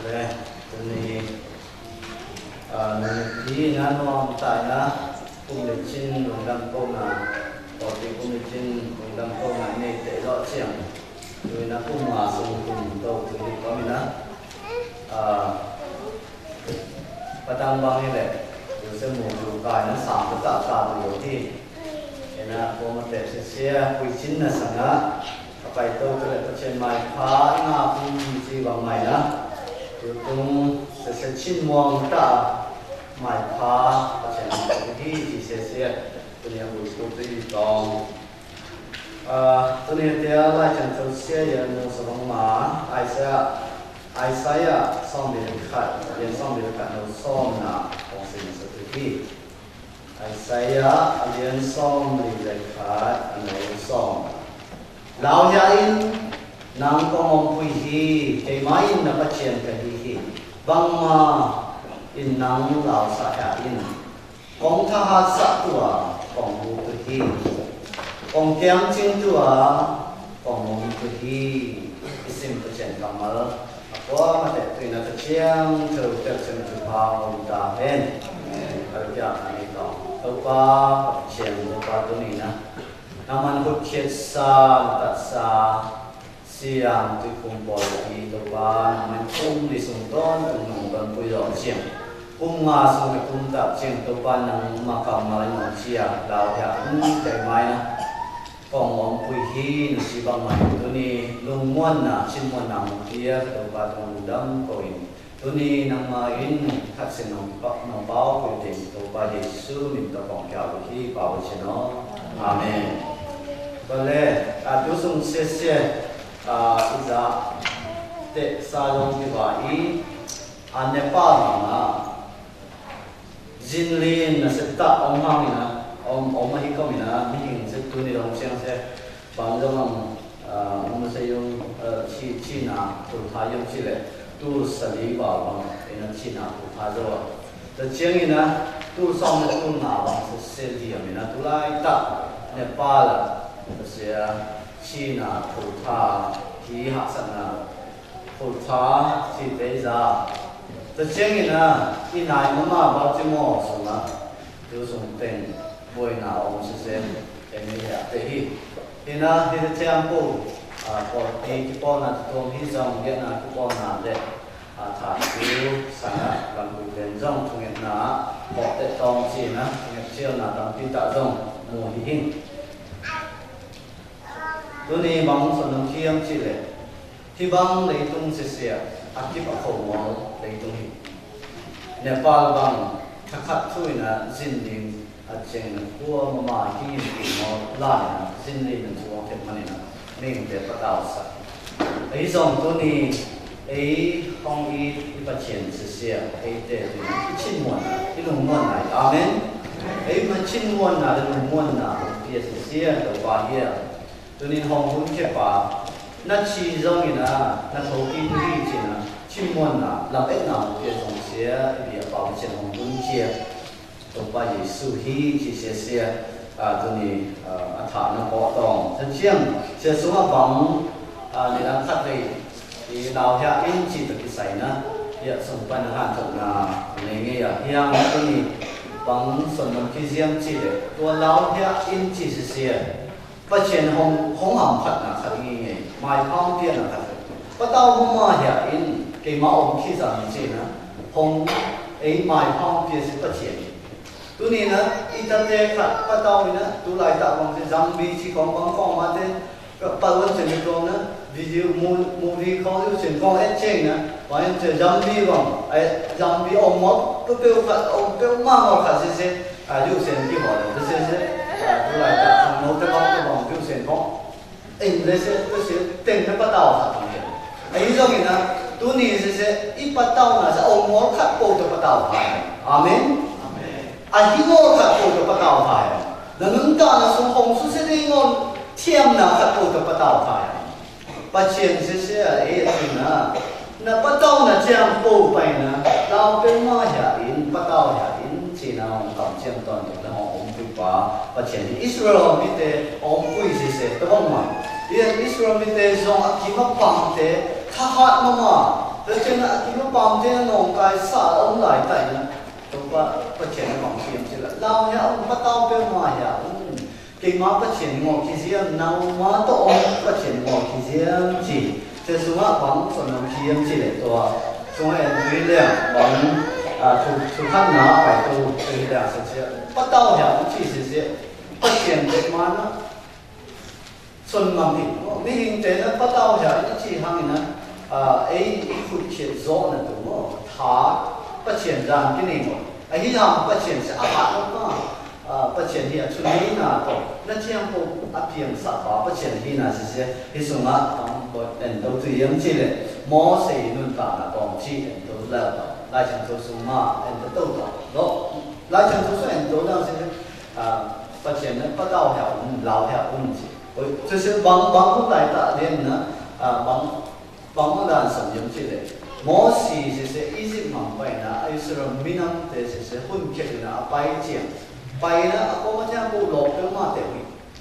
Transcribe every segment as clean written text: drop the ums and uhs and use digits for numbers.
Đây, ini nanti ngano tanya kumicin undang kona, tapi kumicin undang kona ini tidak siang. Jadi nak masuk untuk ini kami na petang bang ini le, jadi muncul kaya na sampai tak tahu jadi, ena kau mesti sesuai kumicin na sangat. Apa itu kalau macam mai pa ngapun si bang mai na. Tung sesuatu muang tak mai pa macam ini sesuatu punya buku tu dong. Tu ni dia lah macam sesuatu yang semua Isaiah sambil dekat, yang sambil dekat no som na kongsi seperti Isaiah yang sambil dekat no som. Lau yain nang kong pui hi kay main na patien ka hi bang ma in nang lao sa in kong tha sa tua kong bu hi kong kiang chin tua kong mong bu hi isim patien kamal ako mate tu na chiang thâu tek chen chu pao ta hen al ya ni to to pa patien to pa tu ni na naman hut khiet sa tat sa siang tu kumpul di topan mencung di sunton tunungkan puyo siang kumma sungai kumtak siang topan nang makam malam siang lau ya kai mai na kong om pui hi si bang mai tu ni lungmuan na sinmuan na dia topan tungdam koin tu ni nang main kat senong pak nang bau pui ting topan Yesus minta kong kau hi bau sino amen boleh tu sung sesie iza te salong di bai Nepal na jinlin na seta omang na omah ikom na mihing setu ni dong siang se bangdong sa yung China tu tayong Chile tu sali ba bang ina China tu tajo the chiang ina tu song na tu na bang se seli amina tu lai ta Nepal sia China thủ tha ký hạ sản là thủ tha chỉ tế ra tất nhiên là cái này mà bao nhiêu mỏ xong là tiêu dùng tiền bồi nào ông sẽ xem cái này là thế thì na thì cái trang bộ có cái con là con hy vọng cái là cái con là để thả tiêu sản làm việc đến trong thu nhập là họ để tông chỉ na nghiệp chiêu là làm tin tạo dòng mùa hình tu ni bang sonong kiam chile ti bang leitung sesia akip akhomol leitung hi Nepal bang thakhat thuina zinding acheng tua mama hi ki mo lan zinding chuang thep manina ning te pataw sa ei song tu ni ei hong i ipachien sesia ei te tu chin mon i lung mon nai amen ei ma chin mon na lung mon na pia sesia do ba hia tu ni hong hun ke pa na chi zong ina na tho ki tu hi chi na chim mon na lam et na ke zong sia bi pa chen hong hun chia to pa Yesu hi chi sia sia tu ni a tha na ko tong sa chiang sia su ma bang ni la khat dei ti lao ya in chi tu ki sai na ya song pan han thok na ne nge ya hiang tu ni bang son mon ki ziam chi le to lao ya in chi sia bắt chuyện hong hầm phật là thật nghe mai phong tiên là thật bắt đầu hôm mà hiện in cái máu khi rằng gì nữa hong ấy mai phong tiên sẽ bắt chuyện tu này nữa internet phật bắt đầu nữa tu lại tạo bằng cái zombie chỉ còn bằng phong mà thế bắt đầu chuyện cái đó nữa video movie không có chuyện không hết chuyện nữa và những chuyện zombie bằng zombie ông mất cứ kêu phật ông kêu mang vào phật sẽ yêu chuyện gì bảo là sẽ tu lại tạo thành một cái bóng kêu chuyện không anh lấy sẽ tiền cái bắt đầu thật bằng hiện ấy do gì nào tu ni sẽ ít bắt đầu là sẽ ông muốn khắc phục được bắt đầu phải amen anh hi ngô khắc phục được bắt đầu phải là những cái là số hồng số sẽ đi ngon thiêm là khắc phục được bắt đầu phải bắt chuyện sẽ ấy thì là bắt đầu là trang phụ phải là lao bên ngoài hiện bắt đầu hiện chỉ là cảm giác toàn được là họ và chuyện Israel mi te ông quý gì sẽ tôi không mà, Israel mi te dòng aki mắc bằng te khát mama thế cho nên là khi mà bám thế nông cái xả ông lại tại nó chúng ta phát triển cái bằng tiền chứ là lao nhá ông bắt tao bên ngoài nhá cái mà phát triển ngõ khi riêng nào mà to ông phát triển ngõ khi riêng chỉ thế xuống á bằng phần nông riêng chỉ đểตัวxuống em dưới liền bằng thủ khăn nó phải tu từ là sẽ bắt tao nhá chỉ sẽ phát triển cái mà nó xuân mầm thì mấy hình thế nó bắt đầu giờ nó chỉ hàng này ấy phụ triệt rõ là đúng không thả phát triển ra cái này mà ấy hàng phát triển sẽ áp nó phát triển thì chúng ấy là có nó chỉ hàng bộ áp dụng sản phẩm phát triển thì là sẽ cái số mà bằng đền đầu tư yếm chỉ là mỗi sự luôn cả là còn chỉ đền đầu là lại chẳng số số mà đền đầu đó lại chẳng số đền đầu đang sẽ phát triển nó bắt đầu theo lao theo gì就是帮助大家练呢帮助大家使用起来。我是就是一直明白呢，有时候闽南的就是混血的呢，白讲白呢，我们讲不落表嘛的位，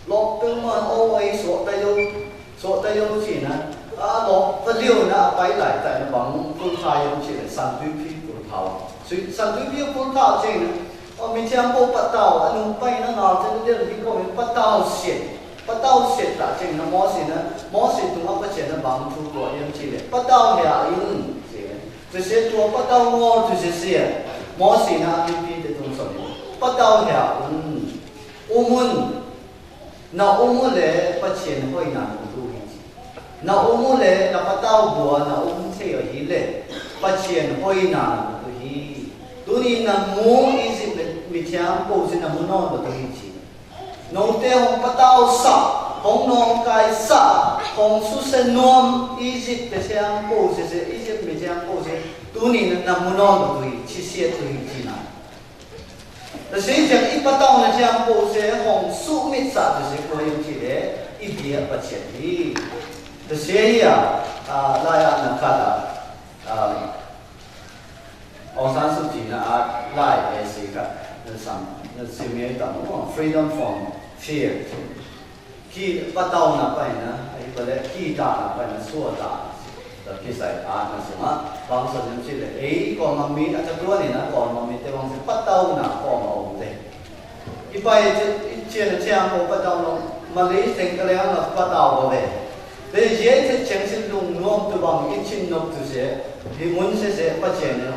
落表嘛我为所带有钱呢，落不了呢，白来在帮助他用起来，三对皮不掏，所以三对皮不掏这呢，我们讲不到，弄白呢，哪这个地方不到线。bắt đầu xét đã chừng nó mỏ xịt tụi nó phát triển nó bằng thu của em chỉ để bắt đầu thì in thì sẽ tua bắt đầu ngon thì sẽ xịt mỏ xịt nó đi để tung sợi bắt đầu thì umun lệ phát triển hơi nặng của tu hình nó umun lệ nó bắt đầu bùa nó thế ở hi lệ phát triển hơi nặng của tu hình tu ni nó muốn ý gì bị chạm bổ gì nó muốn non của tu hình chỉ nông tế hồng bắt đầu sạ, hồng nông cái sạ, hồng su sen nom, Egypt cái xem bố sẽ Egypt cái xem bố sẽ, tu ni là muốn non của tôi, chỉ xét tôi chỉ nào.แต่สิ่งที่อีกปัตตาในxem bố sẽ hồng su mít sạ thì sẽ có những gì đấy, ít địa bắt chết đi.แต่สิ่งlại là cái ông San Suu Kyi lại cái gì cả, nó xem như thế nào, freedom from fear. Khi bắt đầu là phải na, ấy gọi là khi ta là phải na xua ta, là khi sai nó xem á, bằng sự nhận biết là ấy còn mà mình ở trong đó này na còn mà mình theo bằng sự bắt đầu là còn mà ổn định. Ít bài chuyện là chuyện của bắt đầu mà lấy thành cái là bắt đầu rồi. Để dễ thì chẳng sinh dùng nôm từ bằng ít chín nôm từ sẽ thì muốn sẽ phát triển nữa.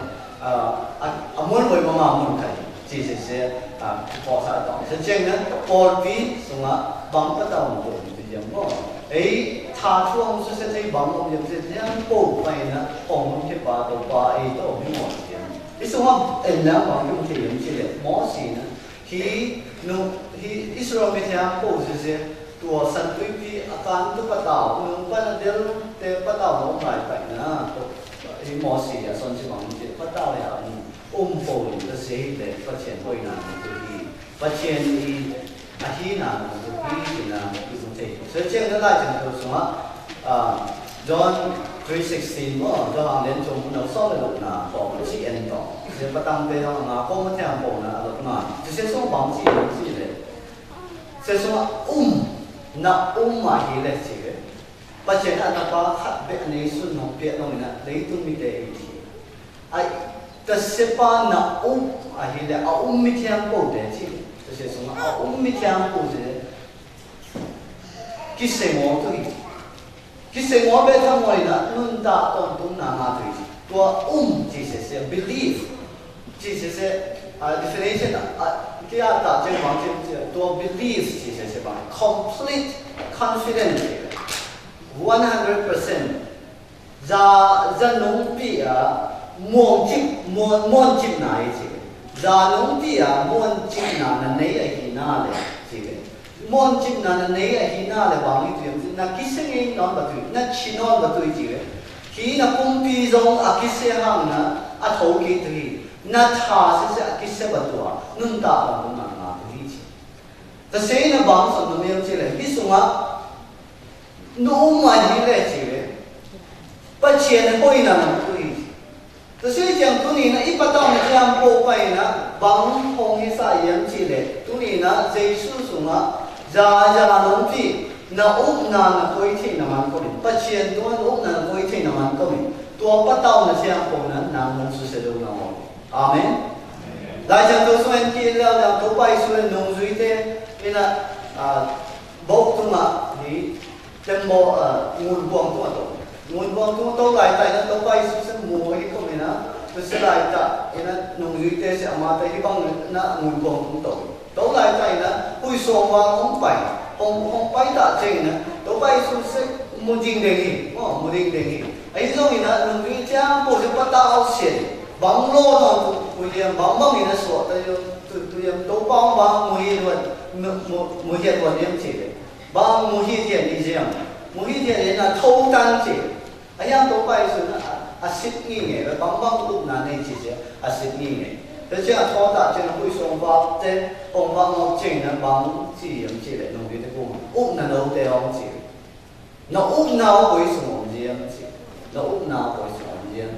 Muốn với mà muốn thấy chỉ sẽ bỏ ra đó. Sẽ chăng nữa, bỏ phí xong á bằng bắt đầu một cái gì đó. Ấy thà chuông sẽ thấy bằng một cái gì đó bổ vậy nữa, còn cái bà đầu bà ấy đó không một gì. Ý xong á em là bằng những cái gì chỉ để mỏ gì nữa. Khi Israel mới theo bổ sẽ tua sân quý vị akan tu bắt đầu nung ban del te bắt đầu nó lại vậy nữa. Ý mỏ gì à son chỉ bằng chỉ bắt đầu là phổ cái gì để phát triển hơi nào thì phát triển thì hi nào thì là cái gì thế.所以这个来讲就是说John 3:16 mà cho hàng đến chúng nó sau này lúc nào có một sự ấn tượng. Thì bắt đầu về nó có một theo bộ là lúc nào thì sẽ số bằng gì đấy. Sẽ số na mà hi lệ gì đấy. Phát triển là nó khác biệt này xuân học biệt nó là lấy tung mi để gì. Ai ta sẽ pa na hi lệ mi theo bộ để gì. Sẽ số mi theo bộ để cái sinh hoạt thôi. Cái sinh hoạt bây giờ mọi người luôn đã tôn na ngã thôi. Tua chỉ sẽ believe, chỉ sẽ definition cái ta trên bằng trên tua believe chỉ sẽ bằng complete confidence 100%. Za nông bị muôn chim này chứ. Za nông bị muôn chim nào này ở khi nào đấy chứ. Muôn chim nào này ở khi nào đấy bằng cái chuyện na cái sinh ý nó là chuyện na chỉ nó là chuyện gì khi na công ty giống cái xe hàng na thầu cái gì na thà sẽ cái xe bật tua nung ta là cũng ngang cái gì thế sẽ na bằng số nó nhiều chứ cái số nó mà như thế chứ bắt chuyện hơi nào cái gì thế sẽ chẳng tu ni na ít bắt đầu mình làm bộ bài na bằng phong hệ sai yang chứ tu ni na dây số ra nông phi na na coi thi na man coi bắt chuyện tu na coi thi na man coi tu tua bắt đầu là chiang cổ nó nàng nông sư sẽ đâu nào amen lại chẳng tôi xuyên kia là tôi bay xuyên nông duy thế nên là bốc tung mà thì tem bộ nguồn buông tung mà nguồn buông tung tôi lại tại nó tôi bay xuyên mùa cái không này nó tôi sẽ lại tại nên là nông duy thế sẽ mà tại cái băng nó nguồn buông tung tôi lại tại nó vui sầu và không bay đã trên nó tôi bay xuyên sẽ một trình đề nghị một trình đề nghị ấy rồi thì nó nông duy cha bộ sẽ bắt đầu xịn bóng lô thằng mùi hiểm bóng bóng thì nó sổ từ hiểm tố bóng bóng mùi hiểm mùi hiểm còn hiểm chỉ đấy bóng mùi hiểm thì gì mùi hiểm thì là thâu tan chỉ anh em tố bay xuống là xích nghi nghề và bóng bóng lúc nào này chỉ sẽ xích nghi nghề thế chứ là thó tạ trên là vui sống vào tên bóng bóng ngọc trình là bóng chỉ hiểm chỉ đấy nông duy thế cùng úp là đâu tê ông chỉ nó úp nào với sống gì em chỉ nó úp nào với sống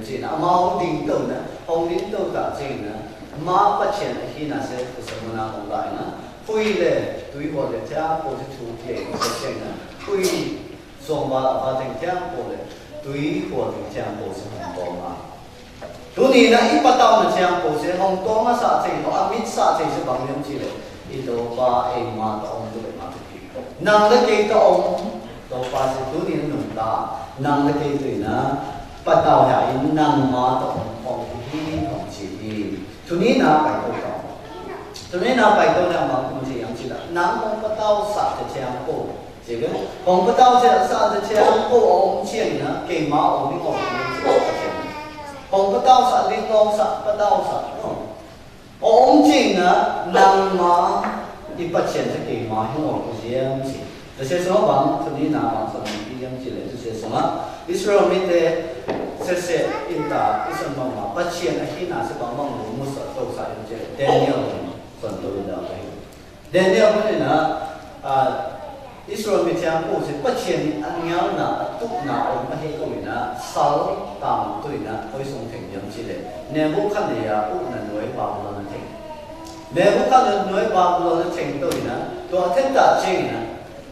chỉ là mau đình đầu nữa, không đình đầu cả chỉ nữa, mà phát triển khi nào sẽ có sự nào còn lại nữa, phui lệ túi hồ lệ cha bộ sẽ thu tiền sẽ chuyện nữa, phui xong và thành cha bộ lệ túi hồ thành cha bộ sẽ không to mà, tu ni na ít bắt đầu là cha bộ sẽ không to mà sao chỉ nó ăn ít sao chỉ sẽ bằng những gì lệ, ít đâu ba em mà to ông tu mà thực hiện, năng lực cái to ông, đâu ba sẽ tu ni nó nung ta, năng lực cái gì nữa bắt đầu là năng mà tổng phòng thì không chỉ cho nên là phải cố gắng cho nên là phải cố gắng bằng không chỉ là năng không bắt đầu sát để che cô chỉ biết không bắt đầu sẽ sát để che cô ông chuyện nữa cái mà ông đi học không bắt đầu sát đi không sát bắt đầu sát ông chuyện nữa năng mà đi bắt chuyện sẽ cái mà không học cái gì không chỉ这些什么帮助你拿帮助你养起来这些什么？Israel mình để sẽ in ta Israel mà bắt chuyện khi nào sẽ bằng mong muốn một số đâu sai như thế Daniel phần đầu đó vậy Daniel cái này là Israel mình theo cô sẽ bắt chuyện anh nhau là túc nào mà hay có mình là sáu tám tuổi là hơi sống thành养起来nếu không khăn thì út là nói vào là thành nếu không khăn nói vào là thành tuổi là tôi thích ta chuyện là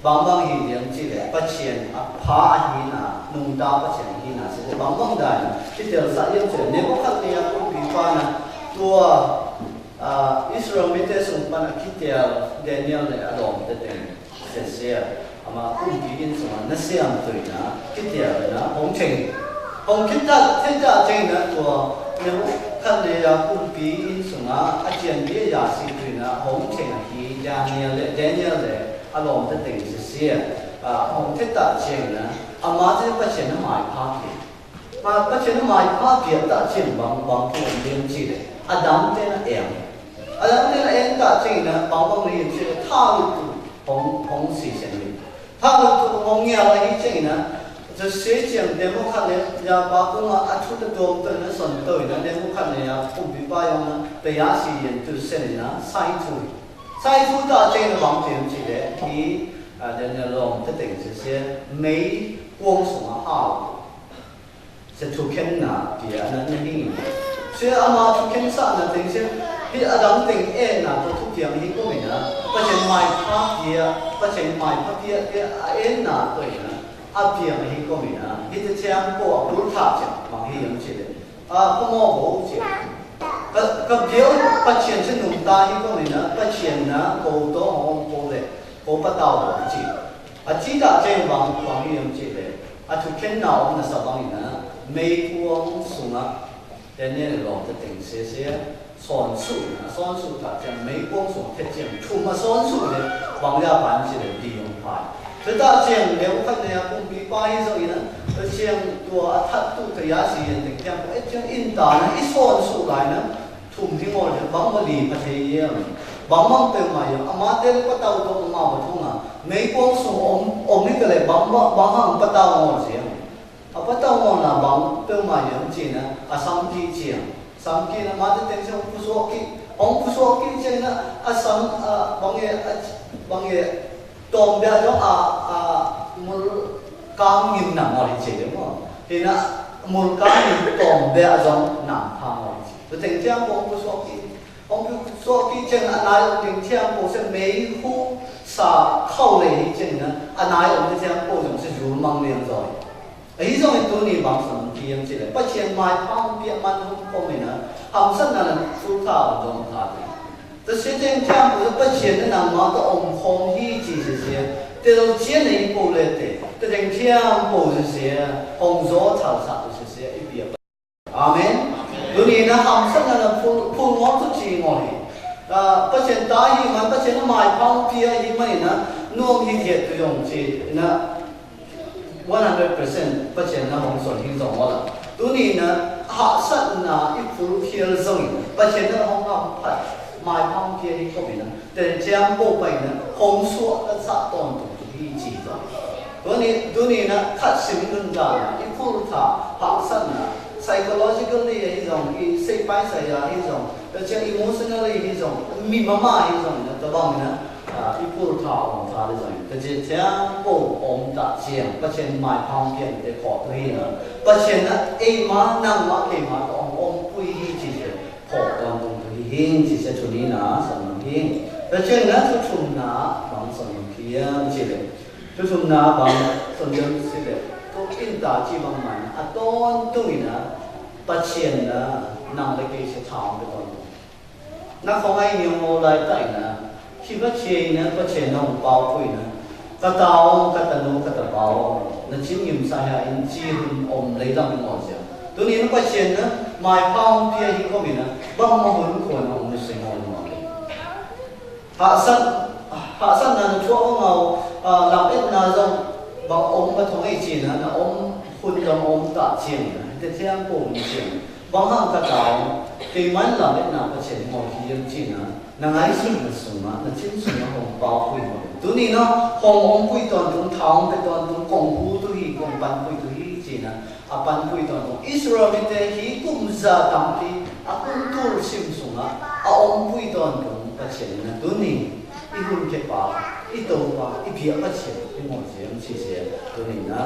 bang bang hi diam chi le pathian pha hi na nung da pathian hi na se bang bang da chi tel sa yam che ne ko khat ya ko bi pa na tua Israel mi te sung pa na ki tel Daniel le alom te te se ama ku bi in so na se am tu na ki tel na hong ki ta te ta che na tua ne ko khat le ya ku bi in so na a chen ye ya si tu na hong chen hi Daniel le alom te te se hong te ta chen na ama te pa chen na mai pa ki mà bắt chuyện mai pa ki ta chen bang bang tu lim chi le Adam te na Adam te na ta chen na bang bang lim chi tha lu hong si chen li tha lu hong ya la hi chen naจะเสียเจียงเดโมคันเนี่ยยาปากุงอ่ะทุกตัวตัวนั้นส่วนตัวนั้นเดโมคันเนี่ยปุ่มปีป้ายนะแต่ยาสีเย็นตัวเส้นนะไซทูตาเจนบางเจียงจีเลยที่เดนลงจะถึงจะเสียไม่กวงสงหาจะถูกเข็นหนาเดียนั้นนี่เสียอามาถูกเข็นสันนะถึงเสียที่อดัมถึงเอ็นนะตัวทุกอย่างนี้ก็ไม่นะปัจจัยไม่พักเดียปัจจัยไม่พักเดียเอ็นนะตัวนะอาเพียงให้ก็มีนะที่จะเชื่อมก็รู้ท่าจังบางทียังเชื่อก็มองบอกเชื่อก็เดี๋ยวปัจเจียนฉันหนุ่มตาให้ก็มีนะปัจเจียนนะโกโต้ของโกเลยโกปัตตาวจีจีตาเจนบางทียังเชื่อเลยทุกแค่หนาวนะสับบางนะไม่ควรสูงอ่ะแต่เนี่ยเราจะถึงเสียสอนสูนะสอนสูถ้าจะไม่ควรสูงแค่เจียมทุ่มมาสอนสูเนี่ยบางอย่างบางทีเลยดีลงไป这大件了，我看人家公比八一手呢，而且多他都在亚细人的讲，哎，这印达呢一说出来呢，通听我的，帮我理不起样，帮忙对嘛样，阿妈这个不到都嘛不通啊，没光说我那个嘞，帮忙不到我这样，不到我那帮对嘛样子呢，三批讲，三批呢，妈的等下不说给，我不说给这呢，帮也。tôm bé giống một cam nghìn nặng ngồi chỉ đúng không? Thì là một cam nghìn tôm bé giống nặng hàng ngồi chỉ. Tôi thấy theo ông cứ số kỹ chân anh ấy ông thấy theo ông sẽ mấy khu xả khâu lệ chân nữa anh ấy ông thấy theo ông giống sẽ dùng mang liền rồi. ấy rồi tôi đi bằng phần kia chỉ là bắt chuyện mai phong bia man không mình nữa hàm sân là phụ thảo trong thảo tôi sẽ thêm theo một bắt chuyện là nằm mà tôi ôm không hi chỉ là từ đầu chiến này bộ lệ thế từ đầu theo bộ là hồng gió thảo thảo là ít bia amen tôi đi là hàm sân là phụ ngón tôi chỉ ngồi bắt chuyện ta hi mà bắt chuyện mai phong bia hi mà nữa nuông hi thiệt tôi dùng chỉ là 100% bắt chuyện là hồng xuân hình dòng đó là tôi nhìn là hạ sân là ít phụ kia rồi bắt chuyện là hồng ngọc phải mai phong kia đi không biết là để trang bộ bảy là hồng suốt là sát toàn tụng đi chỉ rồi tôi nhìn là khát sinh đơn giản là ít phụ thả hạ sân là psychologically là dòng cái say bay say là dòng để trang emotionally dòng mi mama dòng là tôi bảo mình ít phụ thảo thả rồiแต่เจ้าปู่องค์ตาเชียงประเชนหมายพองเพียงแต่ขอตัวนี้นะประเชนนะเอมานั่งมาเอมาองค์ปุ้ยจีเจขอตอนตรงที่หิ้งจีเจชุนี้นะสมหิ้งประเชนนะทุกชุมนะบางสมเพียงจีเลยทุกชุมนะบางสมยังจีเลยตัวอินตาจีบางมันอ่ะตอนตรงนี้นะประเชนนะนั่งไปกี่ชั่วโมงไปตอนนักของไอ้ยังโมไลใต้นะคิดว่าเชียนะประเชนน้องเปล่าปุ้ยนะกระตาวกระตนูกระตะเปานั่นชิ้นยิ่งสายอินจีหุ่นอมเลยดังหมดเสียตัวนี้นักเชียนนะหมายเป้าเพียงที่เขามีนะบ้างมาหุ่นคนอมไม่ใช่หมดหมดหาสั้นนั้นช่วงเราหลับเอ็ดนาจงบางอมมาทงไอจีนะนะอมหุ่นจงอมตาเชียงนะแต่เที่ยงปุ่มเชียงบางห้างกระตาวที่มันหลับเอ็ดนาประเชียนหมดที่ยังจีนะนั่งไอ้สิ่งมันสูงนะนั่นชิ้นสูงนะหงเป้าคุยหมดตัวนี้เนาะหงองคุยตอนตรงเท้าไปตอนตรงกงหูตัวฮีกงปันคุยตัวฮีจีนะอาปันคุยตอนตรงอิสราเอลเตฮีกุมซาตัมพีอากุมตูร์ซิมสุงะอาองคุยตอนตรงประเชนนะตัวนี้อีหุ่นเก็บปาอีโตปาอีเพียประเชนอีหมดเสียงชีเสียตัวนี้นะ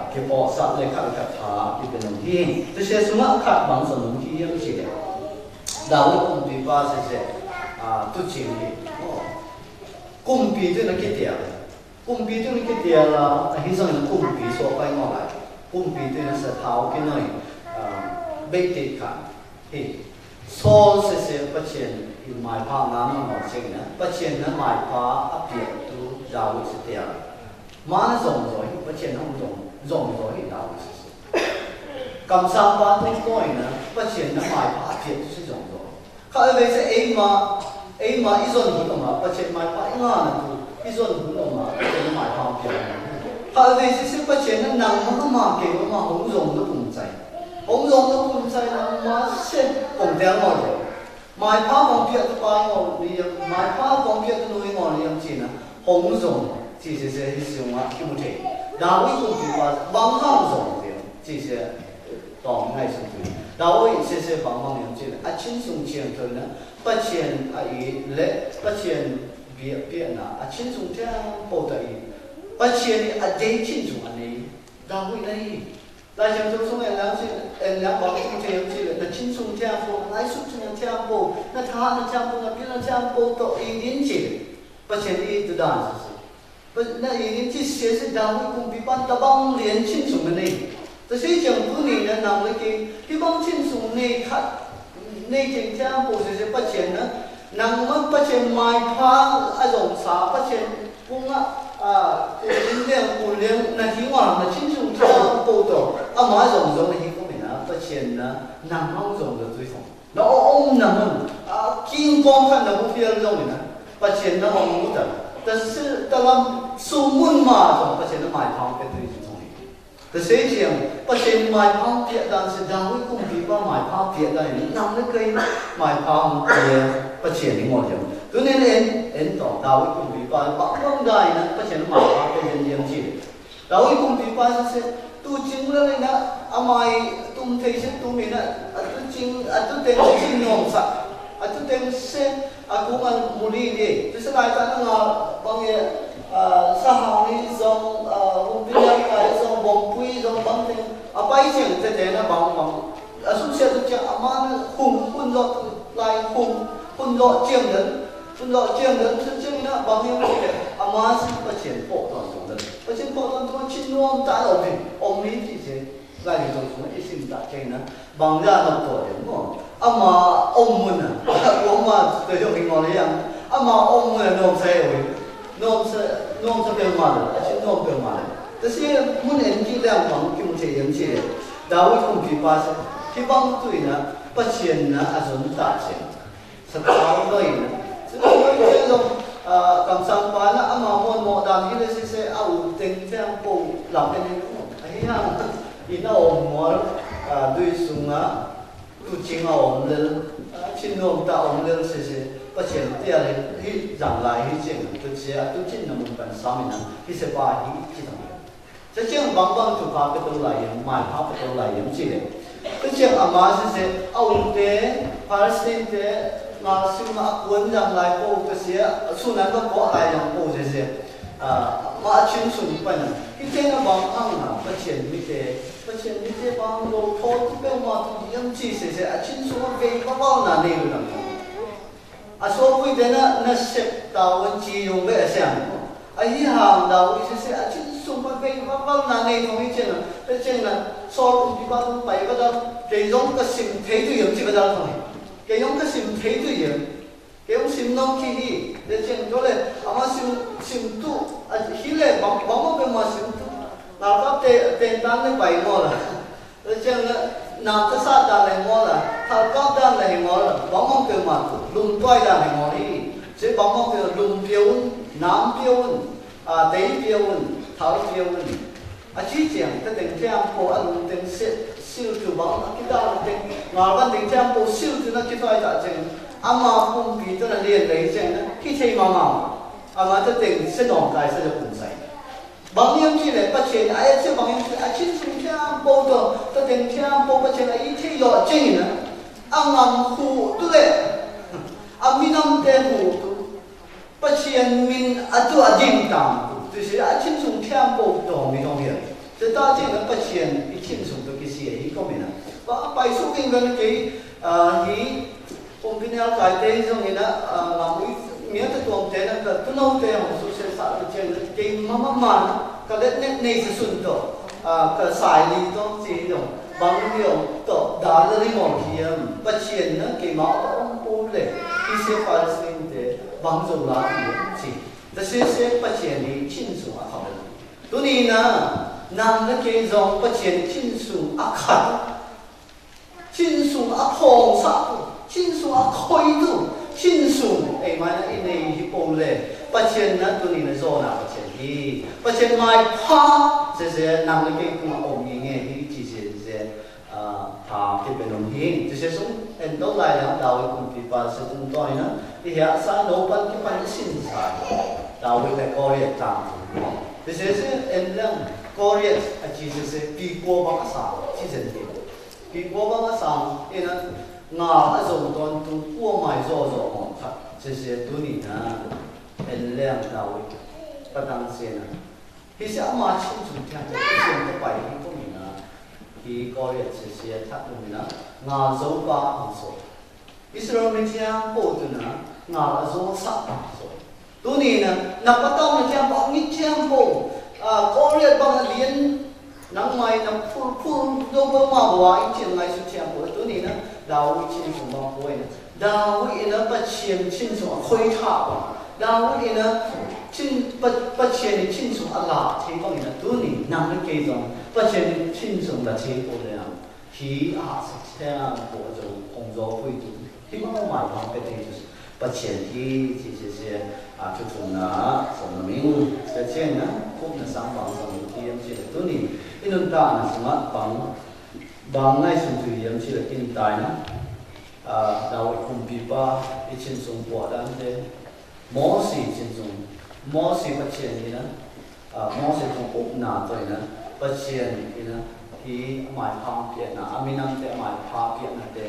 เก็บปอสัตว์เลยขัดขัดขาอีเป็นน้องที่ตัวเสียสุงะขัดบางส่วนน้องที่ยังชีเลยดาวกุมปีป้าเสียตุจิงนี่กุมปีตัวนั้นคิดเดียวกุมปีตัวนั้นคิดเดียวละที่ส่งกุมปีสวไปงอไหลกุมปีตัวนั้นเสือเท้ากินหน่อยเบกติดขันที่โซ่เสียประเชียนที่หมายพาน้ำมันหมดเช่นนะประเชียนนั้นหมายพาอับเปียกตัวดาววิสเตียมาส่งrồiประเชียนนั้นส่งrồiดาววิสเตียกำซังบ้านตัวก้อยนะประเชียนนั้นหมายพาอับเปียกตัวส่งrồiเขาเอาไปใช้เองมาอีส่วนหุ่นออกมาประเทศไม่ไปงานนะทุกอีส่วนหุ่นออกมาประเทศไม่พร้อมเพียงเขาเอาไปใช้ประเทศนั้นนั่งมันก็มาเก่งมาหงส์ต้องภูมิใจหงส์ต้องภูมิใจนะมาเช่นผมเดียวหมดเลยไม่พร้อมเพียงตัวไปงอเรียมไม่พร้อมเพียงตัวงอเรียมจีนะหงส์ที่เสียที่สิ่งว่าที่มุทิดาวิคุพิวาบางห้องส่งเดียวที่เสียต่อให้สุดดาววิเสียบางห้องอย่างจีนะอาชินส่งเชียงเท่านั้นประเชียนไอ้เละประเชียนเบียนะอาชินส่งเท่าปกติประเชียนอาเจชินส่งอันนี้ดาววิเลยลายเชียงส่งแล้วสิแล้วบอกที่เชียงสิแต่ชินส่งเท่าปกไอ้สุดเชียงเท่าปกนั่นท่านั่นเท่าปกนั่นเบียนเท่าปกตัวอีดินจีประเชียนอีตัวด่านสิ那已经这些是单位公比班大帮连清楚的呢，这些讲不你的能力给一帮清楚呢看。ในจริงที่ผู้เสียประเชนนะนางมันประเชนไม้พาอารมณ์สาประเชนพุ่งเลี้ยงปูเลี้ยงนาทีวันนาชิ้นส่งที่ปูตัวมาส่งในที่ก็ไม่นะประเชนนะนางเขาส่ง的最终แล้วองค์นั้น金光看的不非常重要นะประเชนนะมองรู้แต่但是ตอนสูงมุ่งมาส่งประเชนนะไม้พาเป็น最重要แต่เสียจริงประเด็นหมายความเพียงแต่สิ่งดาววิคุมพิว่าหมายความเพียงแต่นั่งไม่เคยหมายความเพียงประเด็นนี้หมดเลยตัวนี้เอ็นต่อดาววิคุมพิว่าบางเรื่องได้นะประเด็นหมายความเป็นยังไงดาววิคุมพิว่าจะตัวจริงเลยนะอาไม่ตุ้มเทชิตุ้มนี่นะตัวจริงตัวเต็มจริงยอมสักตัวเต็มเส้นกูมันมูลีนี่ตัวสลายตาหน้าบางอย่างสหายส่งหุ่นวิญญาณไปส่งบ่มปุยส่งบางสิ่งไปเสียงเจ๋งนะบางสุดเสียตัวเจ้าอามาหุ่นรถลายหุ่นรถเจียงเดินหุ่นรถเจียงเดินซึ่งนะบางอย่างนี่อามาสิประเชียนโปตอนตรงนั้นประเ chính bộ tâm tôi chín nuông ta ổn định ổn lý thì thế lại thì tôi xuống cái sinh tạ trên nó bằng ra nó tuổi đúng không mà ông muốn ông mà tôi cho mình ngồi đấy mà ông muốn nôm xe rồi nôm xe biểu mà chứ nôm biểu mà thế thì muốn em chỉ làm bằng kim chế em chỉ đào không bị phá khi bằng tuổi nó bắt chuyện nó dùng tạ trên sắp tới rồi nó chứ không cầm sang bán là mà muốn đàn như thế sẽ tình thế bộ làm cái này đúng không ấy ha thì nó muốn đối xung tu chính ổn lên chính ổn ta ổn lên sẽ bắt chuyện tiếp là hi rằng lại hi chuyện tu sẽ tu chính là một phần sáu mình hi sẽ ba hi chỉ thằng thế chứ bằng tu phá cái tu lại mai phá cái tu lại chỉ đấy thế chứ mà sẽ ổn thế phá sinh thế mà sinh mà cuốn rằng lại bộ cái sẽ số này có bỏ lại rằng bộ sẽ mà chính số như vậy cái thế nó bằng ăn bắt chuyện như thế bằng đồ thô cái mà tu chỉ sẽ chính số về bao là này rồi số cuối thế nó xếp tàu vẫn chỉ dùng về xem ấy hàng đầu sẽ chính số về bao là này không biết chuyện là cái chuyện là so cùng đi qua cũng phải bắt đầu cái giống cái sim thấy tôi giống chỉ bắt đầu thôi cái giống cái sim thấy tôi giống cái ông sim nông khi đi để chuyện đó là mà sim tu khi là bóng một cái mà sim tu nào có tên单的白毛了，这样呢，哪个啥单来毛了，他高单来毛了，往往个嘛，龙多单来毛哩，所以往往个龙标温、南标温、北标温、头标温，之前他定这样播龙定烧住往其他定外班定这样播烧住那其他大正，嘛碰皮都能练嚟正呢，起起毛毛，嘛他定适当解释就唔使。bằng những gì này bắt chuyện ai chứ bằng những gì ai chính chúng ta bao giờ ta đến cha bao bắt chuyện ai thế rõ chính nữa ang ngam khu tu lệ minam te khu tu bắt chuyện min atu ajim tam tu thì ai chính chúng ta bao giờ mình không hiểu thì ta chỉ là bắt chuyện ai chính chúng ta cái gì ấy có mình à và bài số kinh gần cái ông bên nhau cái thế giống như là làm nghĩa là tuồng thế là tu nâu thế họ số sẽ sát được chuyện cái mà cái đất này này sẽ xuân tổ cái sài đi đó gì đó bằng điều tổ đá ra đi một hiểm bắt chuyện nó cái máu đó ông bố lệ khi sẽ phải sinh thế bằng dùng lá thì gì thế sẽ bắt chuyện đi chín số ác hẳn tôi đi na nam nó cái dòng bắt chuyện chín số ác hẳn chín số ác hồng sắc chín số ác khói tu chín số ấy mà nó này hi bố lệ bắt chuyện nó tôi đi nó do nào bắt chuyện đi bắt chuyện mai pha sẽ nằm cái cũng ổn nghe thì chỉ sẽ thà cái bên ông hiền thì sẽ xuống em đâu lại là đào cũng bị phá sẽ tung toi nữa thì hiện sa nấu bánh cái bánh xin sa đào cái coi hiện trạng thì sẽ em đang coi hiện chỉ sẽ bị qua bằng sa chỉ sẽ thế bị qua bằng sa thì nó ngà dùng toàn tu qua mai rồi mà thật sẽ tu ni na em đang đào cái tăng sen khi sẽ mà chính chúng ta sẽ xem cái bài hình của mình khi coi hiện sẽ thắt mình ngà dấu ba hàng số Israel mình xem bộ từ ngà dấu sắc hàng số tu ni nạp bắt đầu mình xem bao nhiêu xem bộ coi hiện bằng liên nắng mai nắng phun đâu có mà hoa anh chuyện ngày suốt xem bộ tu ni đào vị chính chúng bằng phôi đào vị nó bắt chuyện chính chúng khơi thả đào vị nó chính bắt chuyện chính chúng Allah thế còn là tu ni nằm cái gì bắt chuyện chính chúng là thế bộ này khi sẽ bộ rồi công作会读khi mà买房cái này就是bắt chuyện thì sẽ chú chúng là什么名这钱呢我们上网上有点是tu ni因ta là什么bằng ngay sung tùy yếm chỉ là kinh tài nó đào cùng bị ba ít chân sung bỏ đan thế mỏ xì chân sung mỏ xì bắt chuyện gì nữa mỏ xì trong ốp nà rồi nữa bắt chuyện gì nữa thì mãi phang biển na aminam te mãi phá biển na te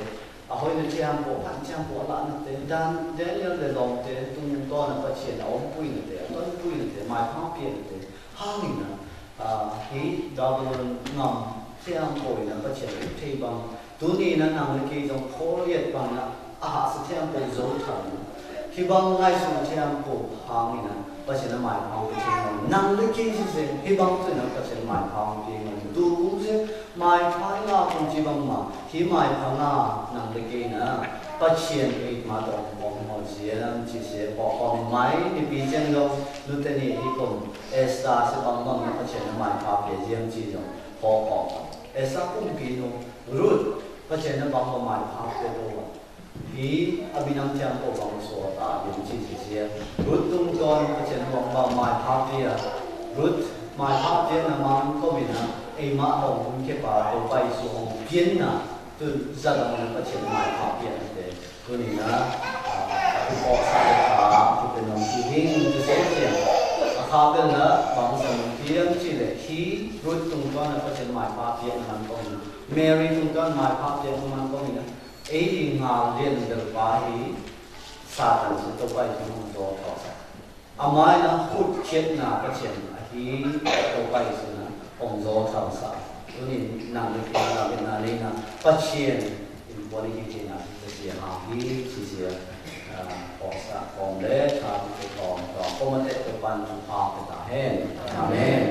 hồi này chiang bộ lại na te dan đến những cái lòng te tung to na bắt chuyện ông bùi na te mãi phang biển na te hang ni na thì đào ngầm chiang bộ na bắt chuyện thì bằng tu ni na nang cái trong khổ liệt bằng na sẽ chiang bộ dấu thần khi bằng ngay xuống chiang bộ hang ni na bắt chuyện na mãi phang cái chuyện năng lực kia thì hy vọng tôi nói có thể mai phong thì mình tu cũng sẽ mai phái là cũng chỉ bằng mà khi mai phong là năng lực kia nữa phát triển cái mà đồng bằng một gì đó chỉ sẽ bỏ còn máy thì bị chân đâu lúc này thì cũng Esta sẽ bằng bằng phát triển mai phong về riêng chỉ rồi bỏ Esta cũng bị nó rút phát triển bằng bằng mai phong về đâu thì abinam tiang ko bang so ta yung chi chi rut tung ton phát triển bằng mai phong về rút mai phong về là mang có mình ai mà hồng cũng cái bà đồ bay xuống biến na từ gia đình mình phát triển mai phong về đểตัวนี้นะผู้ปกครองผู้เป็นน้องที่หิ้งจะเสียเสียข้าเป็นนะบางส่วนที่ยังที่เล็กที่รุ่นตรงก้อนนะก็จะหมายภาพเยอะมันก็มีเมรี่ตรงก้อนหมายภาพเยอะมันก็มีนะไอ้ดิงาเรียนเดินไปซาตันสุดตัวไปที่ห้องโดดต่ออาไม้นะพูดเช็ดหน้าก็เช็ดที่ตัวไปสุดนะห้องโดดต่อซาตัวนี้นั่งในที่นั่งเป็นอะไรนะปัจเจียนบริกิจนะเสียหายที่เสียออกจากกองเล็กทางไปกองต่อก็มาเตะตัวปันทางพาไปตาแห้งอาเมน